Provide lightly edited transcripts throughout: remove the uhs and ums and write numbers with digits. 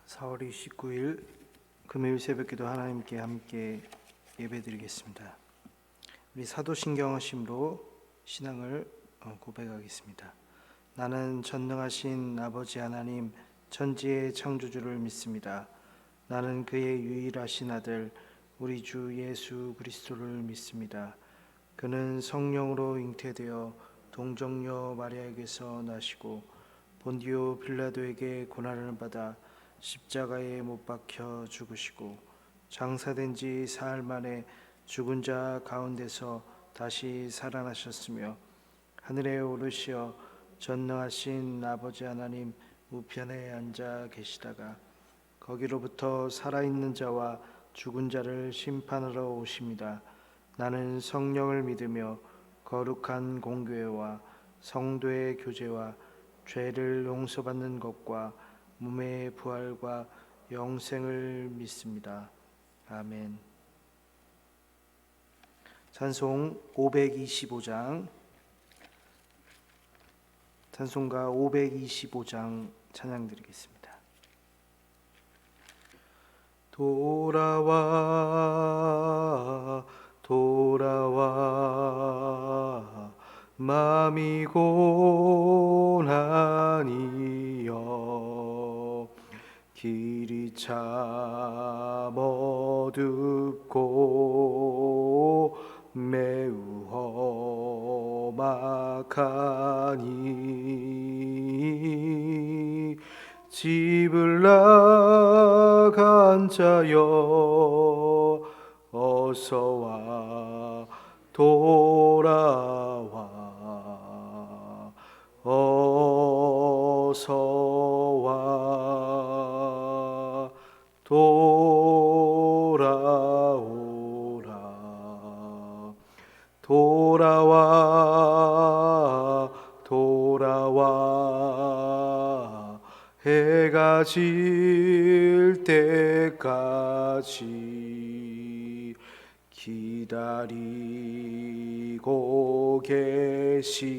4월 29일 금요일 새벽기도 하나님께 함께 예배드리겠습니다. 우리 사도신경하심으로 신앙을 고백하겠습니다. 나는 전능하신 아버지 하나님 천지의 창조주를 믿습니다. 나는 그의 유일하신 아들 우리 주 예수 그리스도를 믿습니다. 그는 성령으로 잉태되어 동정녀 마리아에게서 나시고 본디오 빌라도에게 고난을 받아 십자가에 못 박혀 죽으시고 장사된 지 사흘 만에 죽은 자 가운데서 다시 살아나셨으며 하늘에 오르시어 전능하신 아버지 하나님 우편에 앉아 계시다가 거기로부터 살아있는 자와 죽은 자를 심판하러 오십니다. 나는 성령을 믿으며 거룩한 공교회와 성도의 교제와 죄를 용서받는 것과 몸의 부활과 영생을 믿습니다. 아멘. 찬송 525장, 찬송가 525장 찬양 드리겠습니다. 돌아와 돌아와 마음이 고난이여 길이 참 어둡고 매우 험악하니 집을 나간 자여 어서와 돌아와 어서와 돌아오라 돌아와 돌아와 해가 질 때까지 기다리고 계신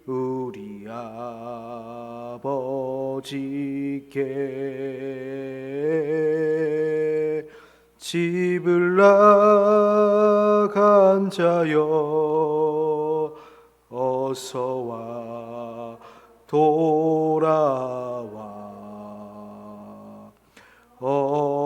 우리 아버지께 집을 나간 자여 어서와 돌아와 어서와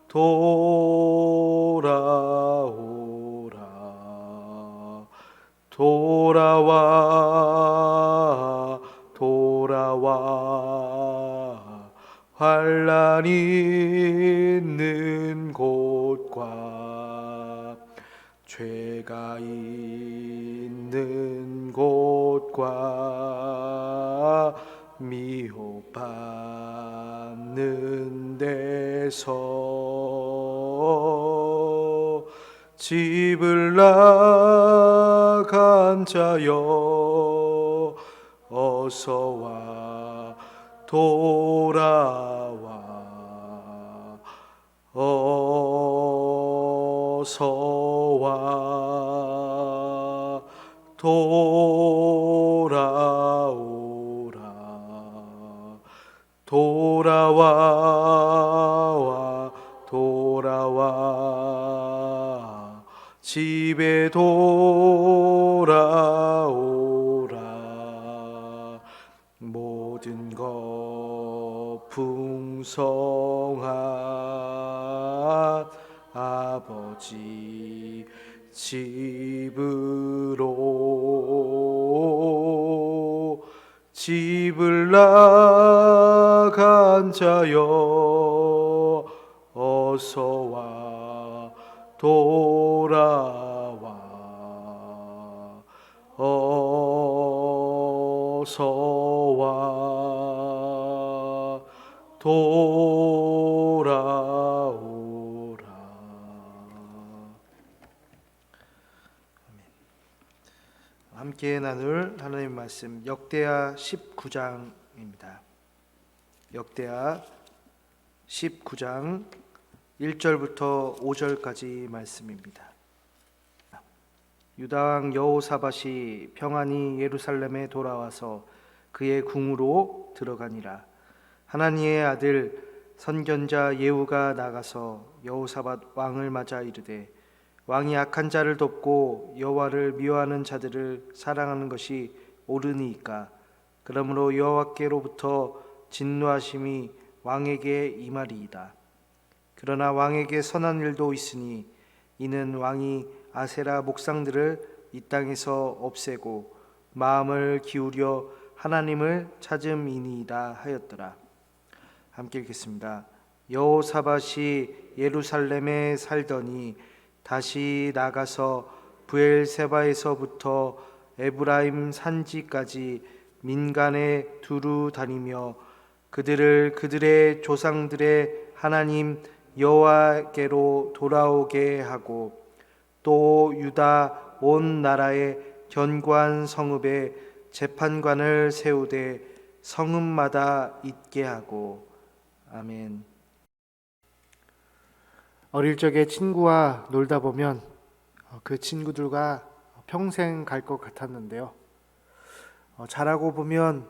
돌아오라 돌아와 돌아와 환난 있는 곳과 죄가 있는 곳과 미혹받는 데서 집을 나간 자여 어서와 돌아와 어서와 돌아오라 돌아와 돌아와 집에 돌아오라 모든 것 풍성한 아버지 집으로 집을 나간 자여 어서와 돌아와 어서와 돌아오라. 함께 나눌 하나님의 말씀 역대하 19장입니다. 역대하 19장 1절부터 5절까지 말씀입니다. 유다 왕 여호사밧이 평안히 예루살렘에 돌아와서 그의 궁으로 들어가니라. 하나니의 아들 선견자 예후가 나가서 여호사밧 왕을 맞아 이르되, 왕이 악한 자를 돕고 여호와를 미워하는 자들을 사랑하는 것이 옳으니이까? 그러므로 여호와께로부터 진노하심이 왕에게 임하리이다. 그러나 왕에게 선한 일도 있으니 이는 왕이 아세라 목상들을 이 땅에서 없애고 마음을 기울여 하나님을 찾음이니이다 하였더라. 함께 읽겠습니다. 여호사밧이 예루살렘에 살더니 다시 나가서 브엘세바에서부터 에브라임 산지까지 민간에 두루 다니며 그들을 그들의 조상들의 하나님 여호와께로 돌아오게 하고, 또 유다 온 나라의 견고한 성읍에 재판관을 세우되 성읍마다 있게 하고. 아멘. 어릴 적에 친구와 놀다 보면 그 친구들과 평생 갈 것 같았는데요. 자라고 보면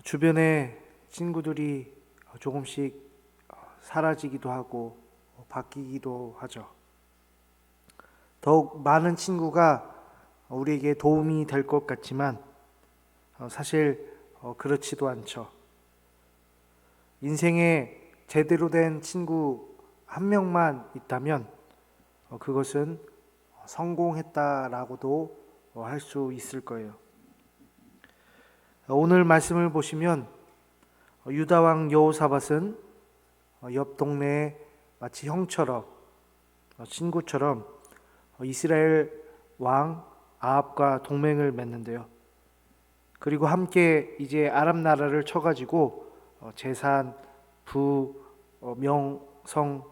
주변에 친구들이 조금씩 사라지기도 하고 바뀌기도 하죠. 더욱 많은 친구가 우리에게 도움이 될 것 같지만 사실 그렇지도 않죠. 인생에 제대로 된 친구 한 명만 있다면 그것은 성공했다라고도 할 수 있을 거예요. 오늘 말씀을 보시면 유다 왕 여호사밧은 옆 동네에 마치 형처럼, 친구처럼 이스라엘 왕 아합과 동맹을 맺는데요. 그리고 함께 이제 아람 나라를 쳐가지고 재산, 부, 명, 성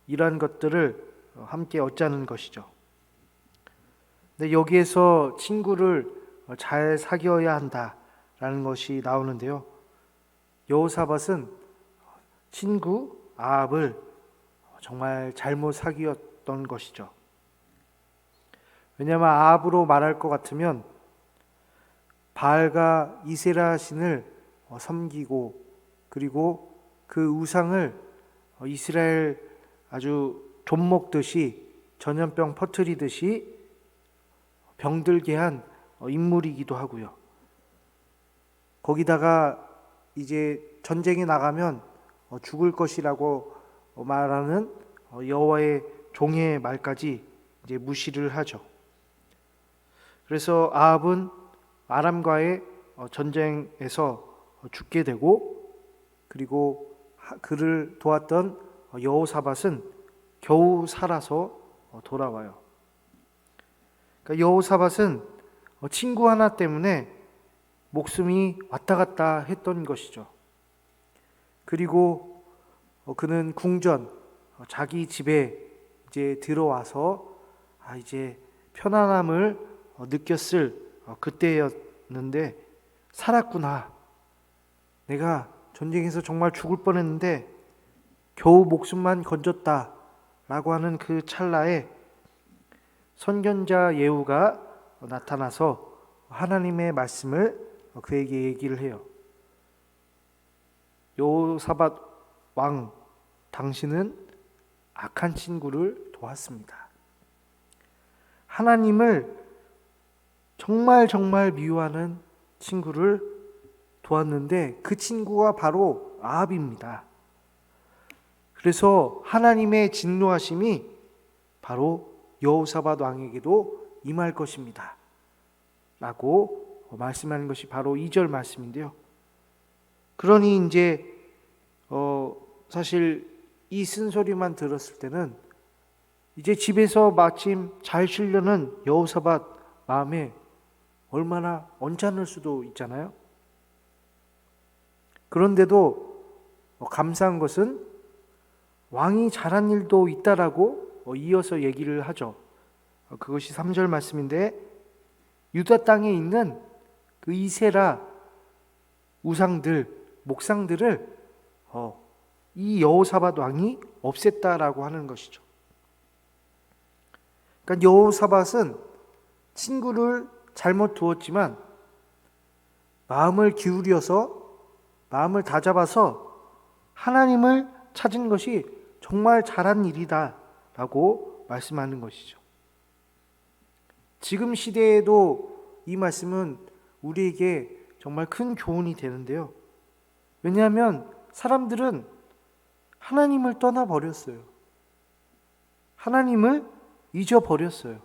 이러한 것들을 함께 얻자는 것이죠. 근데 여기에서 친구를 잘 사귀어야 한다라는 것이 나오는데요. 여호사밧은 친구 아합을 정말 잘못 사귀었던 것이죠. 왜냐하면 아합으로 말할 것 같으면 바알과 이세라 신을 섬기고, 그리고 그 우상을 이스라엘 아주 좀 먹듯이, 전염병 퍼뜨리듯이 병들게 한 인물이기도 하고요. 거기다가 이제 전쟁에 나가면 죽을 것이라고 말하는 여호와의 종의 말까지 이제 무시를 하죠. 그래서 아합은 아람과의 전쟁에서 죽게 되고, 그리고 그를 도왔던 여호사밧은 겨우 살아서 돌아와요. 그러니까 여호사밧은 친구 하나 때문에 목숨이 왔다 갔다 했던 것이죠. 그리고 그는 궁전, 자기 집에 이제 들어와서 이제 편안함을 느꼈을 그때였는데, 살았구나. 내가 전쟁에서 정말 죽을 뻔했는데 겨우 목숨만 건졌다 라고 하는 그 찰나에 선견자 예후가 나타나서 하나님의 말씀을 그에게 얘기를 해요. 여호사밧 왕, 당신은 악한 친구를 도왔습니다. 하나님을 정말 미워하는 친구를 도왔는데 그 친구가 바로 아합입니다. 그래서 하나님의 진노하심이 바로 여호사밧 왕에게도 임할 것입니다 라고 말씀하는 것이 바로 2절 말씀인데요. 그러니 이제 사실 이 쓴소리만 들었을 때는 이제 집에서 마침 잘 쉬려는 여호사밧 마음에 얼마나 언짢을 수도 있잖아요. 그런데도 감사한 것은 왕이 잘한 일도 있다라고 이어서 얘기를 하죠. 그것이 3절 말씀인데, 유다 땅에 있는 그 이세라 우상들, 목상들을 이 여호사밧 왕이 없앴다라고 하는 것이죠. 그러니까 여호사밧은 친구를 잘못 두었지만 마음을 기울여서 마음을 다잡아서 하나님을 찾은 것이 정말 잘한 일이다라고 말씀하는 것이죠. 지금 시대에도 이 말씀은 우리에게 정말 큰 교훈이 되는데요. 왜냐하면 사람들은 하나님을 떠나버렸어요. 하나님을 잊어버렸어요.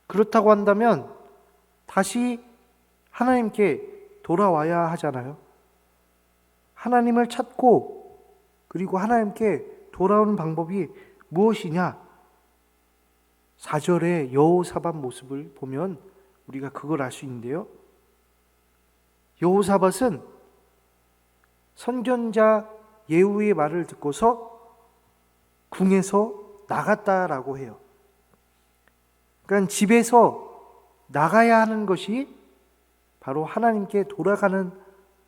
그렇다고 한다면 다시 하나님께 돌아와야 하잖아요. 하나님을 찾고 그리고 하나님께 돌아오는 방법이 무엇이냐? 4절의 여호사밧 모습을 보면 우리가 그걸 알 수 있는데요. 여호사밧은 선견자 예후의 말을 듣고서 궁에서 나갔다라고 해요. 그러니까 집에서 나가야 하는 것이 바로 하나님께 돌아가는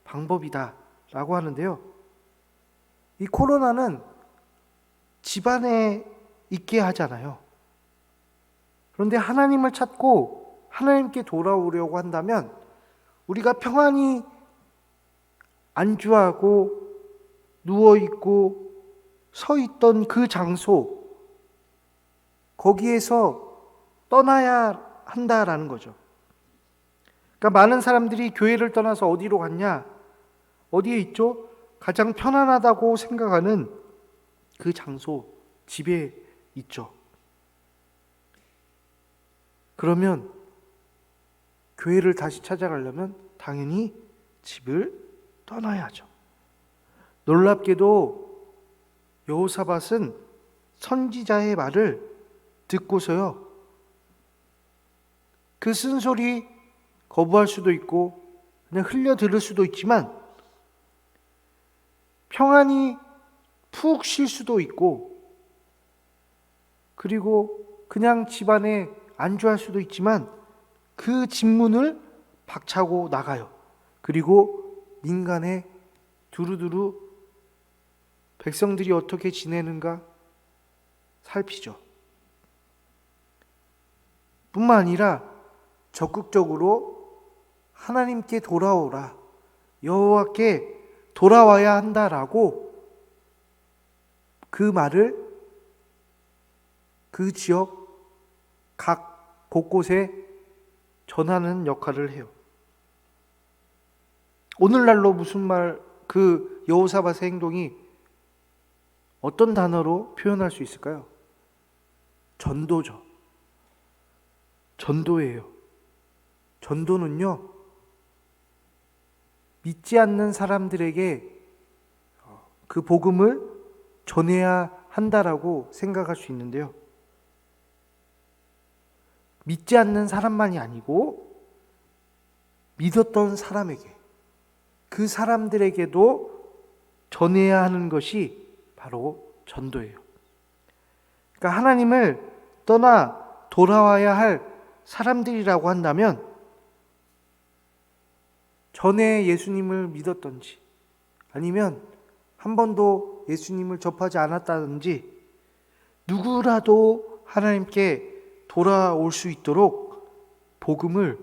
방법이다라고 하는데요. 이 코로나는 집안에 있게 하잖아요. 그런데 하나님을 찾고 하나님께 돌아오려고 한다면 우리가 평안히 안주하고 누워있고 서 있던 그 장소, 거기에서 떠나야 한다라는 거죠. 그러니까 많은 사람들이 교회를 떠나서 어디로 갔냐? 어디에 있죠? 가장 편안하다고 생각하는 그 장소, 집에 있죠. 그러면 교회를 다시 찾아가려면 당연히 집을 떠나야죠. 놀랍게도 여호사밧은 선지자의 말을 듣고서요, 그 쓴소리 거부할 수도 있고 그냥 흘려 들을 수도 있지만 평안히 푹 쉴 수도 있고 그리고 그냥 집안에 안주할 수도 있지만 그 집문을 박차고 나가요. 그리고 민간에 두루두루 백성들이 어떻게 지내는가 살피죠. 뿐만 아니라 적극적으로 하나님께 돌아오라, 여호와께 돌아와야 한다라고 그 말을 그 지역 각 곳곳에 전하는 역할을 해요. 오늘날로 무슨 말, 그 여호사밧의 행동이 어떤 단어로 표현할 수 있을까요? 전도죠. 전도예요. 전도는요, 믿지 않는 사람들에게 그 복음을 전해야 한다라고 생각할 수 있는데요. 믿지 않는 사람만이 아니고 믿었던 사람에게, 그 사람들에게도 전해야 하는 것이 바로 전도예요. 그러니까 하나님을 떠나 돌아와야 할 사람들이라고 한다면 전에 예수님을 믿었던지 아니면 한 번도 예수님을 접하지 않았다든지 누구라도 하나님께 돌아올 수 있도록 복음을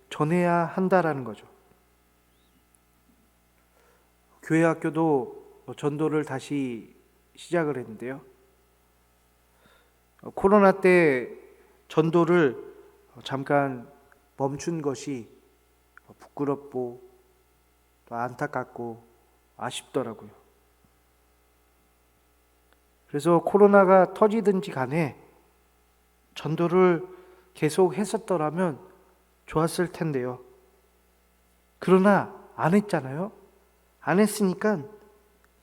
전해야 한다라는 거죠. 교회 학교도 전도를 다시 시작을 했는데요. 코로나 때 전도를 잠깐 멈춘 것이 부끄럽고 또 안타깝고 아쉽더라고요. 그래서 코로나가 터지든지 간에 전도를 계속 했었더라면 좋았을 텐데요. 그러나 안 했잖아요. 안 했으니까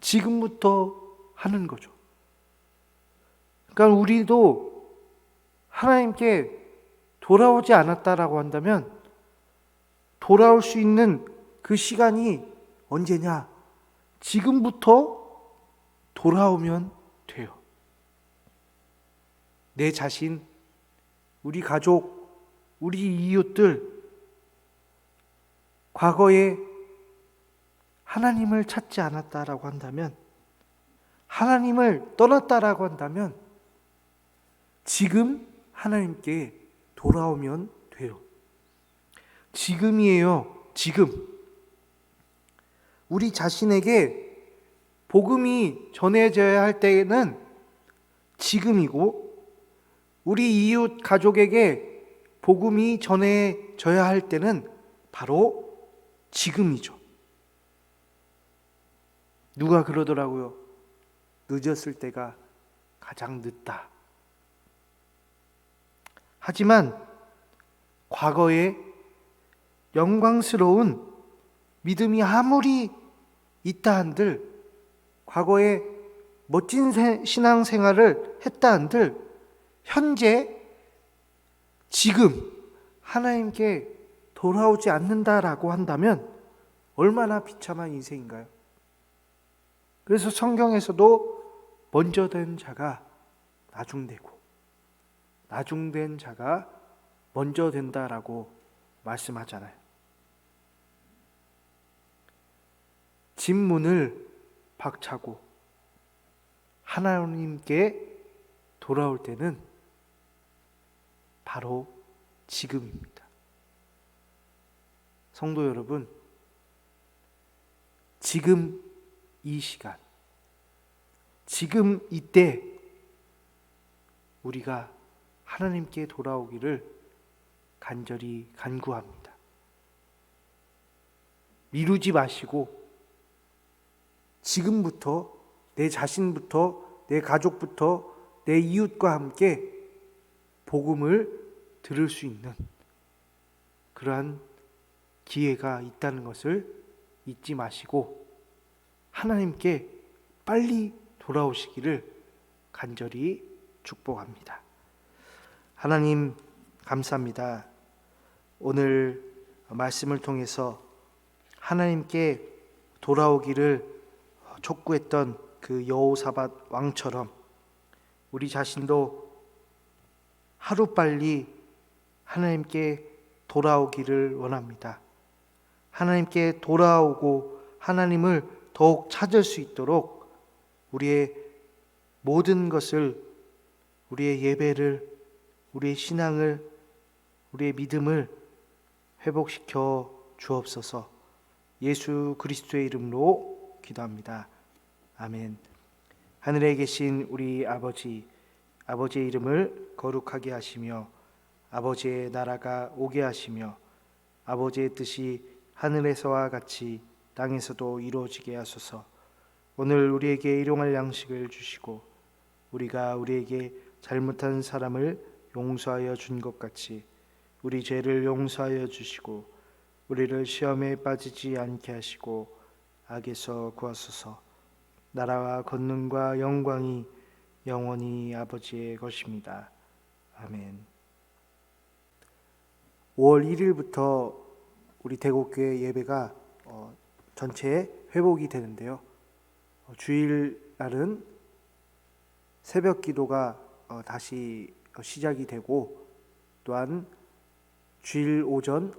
지금부터 하는 거죠. 그러니까 우리도 하나님께 돌아오지 않았다라고 한다면 돌아올 수 있는 그 시간이 언제냐? 지금부터 돌아오면 돼요. 내 자신, 우리 가족, 우리 이웃들, 과거에 하나님을 찾지 않았다라고 한다면, 하나님을 떠났다라고 한다면 지금 하나님께 돌아오면 돼요. 지금이에요. 지금. 우리 자신에게 복음이 전해져야 할 때는 지금이고, 우리 이웃 가족에게 복음이 전해져야 할 때는 바로 지금이죠. 누가 그러더라고요. 늦었을 때가 가장 늦다. 하지만 과거에 영광스러운 믿음이 아무리 있다 한들, 과거에 멋진 신앙생활을 했다 한들, 현재 지금 하나님께 돌아오지 않는다라고 한다면 얼마나 비참한 인생인가요? 그래서 성경에서도 먼저 된 자가 나중되고 나중된 자가 먼저 된다라고 말씀하잖아요. 집 문을 박차고 하나님께 돌아올 때는 바로 지금입니다. 성도 여러분, 지금 이 시간, 지금 이때 우리가 하나님께 돌아오기를 간절히 간구합니다. 미루지 마시고 지금부터 내 자신부터, 내 가족부터, 내 이웃과 함께 복음을 들을 수 있는 그러한 기회가 있다는 것을 잊지 마시고 하나님께 빨리 돌아오시기를 간절히 축복합니다. 하나님 감사합니다. 오늘 말씀을 통해서 하나님께 돌아오기를 촉구했던 그 여호사밧 왕처럼 우리 자신도 하루빨리 하나님께 돌아오기를 원합니다. 하나님께 돌아오고 하나님을 더욱 찾을 수 있도록 우리의 모든 것을, 우리의 예배를, 우리의 신앙을, 우리의 믿음을 회복시켜 주옵소서. 예수 그리스도의 이름으로 기도합니다. 아멘. 하늘에 계신 우리 아버지, 아버지의 이름을 거룩하게 하시며 아버지의 나라가 오게 하시며 아버지의 뜻이 하늘에서와 같이 땅에서도 이루어지게 하소서. 오늘 우리에게 일용할 양식을 주시고 우리가 우리에게 잘못한 사람을 용서하여 준 것 같이 우리 죄를 용서하여 주시고 우리를 시험에 빠지지 않게 하시고 악에서 구하소서. 나라와 권능과 영광이 영원히 아버지의 것입니다. 아멘. 5월 1일부터 우리 대곡교회 예배가 전체 회복이 되는데요. 주일날은 새벽 기도가 다시 시작이 되고, 또한 주일 오전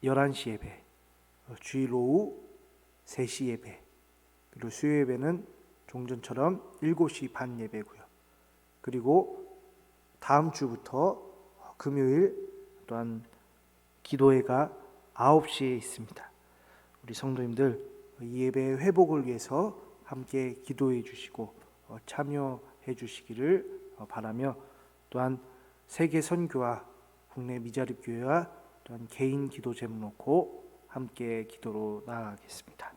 11시 예배, 주일 오후 3시 예배, 그리고 수요 예배는 종전처럼 7시 반 예배고요. 그리고 다음 주부터 금요일 또한 기도회가 9시에 있습니다. 우리 성도님들 이 예배의 회복을 위해서 함께 기도해 주시고 참여해 주시기를 바라며, 또한 세계 선교와 국내 미자립 교회와 또한 개인 기도 제목 놓고 함께 기도로 나아가겠습니다.